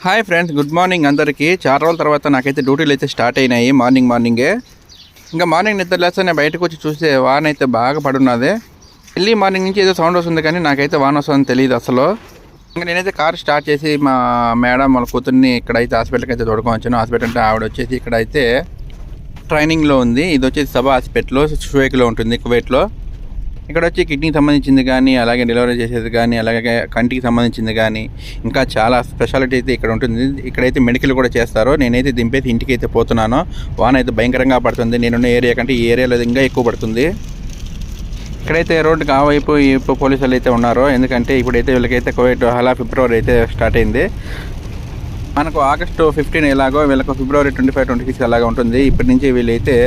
Hi friends, good morning అందరికీ. చాలా రోజుల తర్వాత నాకైతే డ్యూటీలు అయితే స్టార్ట్ అయినాయి. మార్నింగే ఇంకా మార్నింగ్ నిద్ర లేస్తే నేను బయటకు వచ్చి చూస్తే వాన అయితే బాగా పడున్నది. ఎర్లీ మార్నింగ్ నుంచి ఏదో సౌండ్ వస్తుంది కానీ నాకైతే వాన వస్తుందని తెలియదు అసలు. ఇంకా నేనైతే కార్ స్టార్ట్ చేసి మా మేడం వాళ్ళ కూతుర్ని ఇక్కడైతే హాస్పిటల్కి అయితే తోడుకోవచ్చాను. హాస్పిటల్ అంటే ఆవిడ వచ్చేసి ఇక్కడైతే ట్రైనింగ్లో ఉంది. ఇది వచ్చేసి సభా హాస్పిటల్ షువేక్లో ఉంటుంది, కువైట్లో. ఇక్కడ వచ్చి కిడ్నీకి సంబంధించింది కానీ, అలాగే డెలివరీ చేసేది కానీ, అలాగే కంటికి సంబంధించింది కానీ, ఇంకా చాలా స్పెషాలిటీ అయితే ఇక్కడ ఉంటుంది. ఇక్కడైతే మెడికల్ కూడా చేస్తారు. నేనైతే దింపేసి ఇంటికి అయితే పోతున్నాను. వాన అయితే భయంకరంగా పడుతుంది. నేనున్న ఏరియా కంటే ఈ ఏరియాలో ఇంకా ఎక్కువ పడుతుంది. ఇక్కడైతే రోడ్డుకి ఆ వైపు ఈ వైపు పోలీసులు అయితే ఉన్నారు. ఎందుకంటే ఇప్పుడైతే వీళ్ళకైతే కువైట్ ఫిబ్రవరి అయితే స్టార్ట్ అయింది. మనకు ఆగస్టు 15 ఎలాగో వీళ్ళకు ఫిబ్రవరి 25, 26 అలాగా ఉంటుంది. ఇప్పటి నుంచి వీళ్ళైతే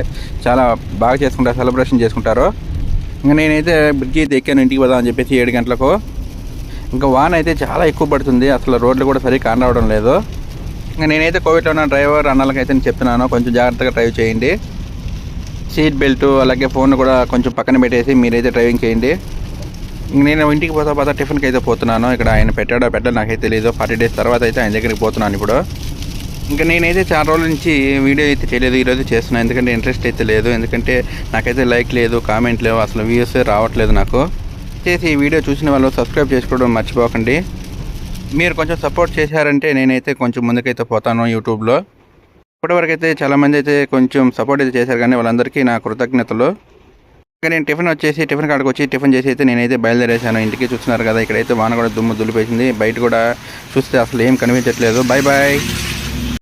చాలా బాగా చేసుకుంటారు, సెలబ్రేషన్ చేసుకుంటారు. ఇంకా నేనైతే బ్రిడ్జి అయితే ఎక్కాను, ఇంటికి పోదాం అని చెప్పేసి 7 గంటలకు. ఇంకా వాన అయితే చాలా ఎక్కువ పడుతుంది. అసలు రోడ్లు కూడా సరిగ్గా కానరావడం లేదు. ఇంకా నేనైతే కోవిడ్లో ఉన్న డ్రైవర్ అన్నలకైతే నేను చెప్తున్నాను, కొంచెం జాగ్రత్తగా డ్రైవ్ చేయండి. సీట్ బెల్ట్ అలాగే ఫోన్ కూడా కొంచెం పక్కన పెట్టేసి మీరైతే డ్రైవింగ్ చేయండి. ఇంక నేను ఇంటికి పోతా టిఫిన్కి అయితే పోతున్నాను. ఇక్కడ ఆయన పెట్టాడో నాకైతే తెలియదు. 40 డేస్ తర్వాత అయితే ఆయన దగ్గరికి పోతున్నాను ఇప్పుడు. ఇంకా నేనైతే చాలా రోజుల నుంచి వీడియో అయితే చేయలేదు. ఈరోజు చేస్తున్నాను, ఎందుకంటే ఇంట్రెస్ట్ అయితే లేదు. ఎందుకంటే నాకైతే లైక్ లేదు, కామెంట్ లేవు, అసలు వ్యూస్ రావట్లేదు నాకు. చేసి ఈ వీడియో చూసిన వాళ్ళు సబ్స్క్రైబ్ చేసుకోవడం మర్చిపోకండి. మీరు కొంచెం సపోర్ట్ చేశారంటే నేనైతే కొంచెం ముందుకైతే పోతాను యూట్యూబ్లో. ఇప్పటివరకు అయితే చాలామంది అయితే కొంచెం సపోర్ట్ అయితే చేశారు, కానీ వాళ్ళందరికీ నా కృతజ్ఞతలు. ఇంకా నేను టిఫిన్ కాడికి వచ్చి టిఫిన్ చేసి అయితే నేనైతే బయలుదేరేసాను ఇంటికి. చూస్తున్నారు కదా, ఇక్కడైతే వాన కూడా దుమ్ము దులిపేసింది. బయట కూడా చూస్తే అసలు ఏం కనిపించట్లేదు. బాయ్.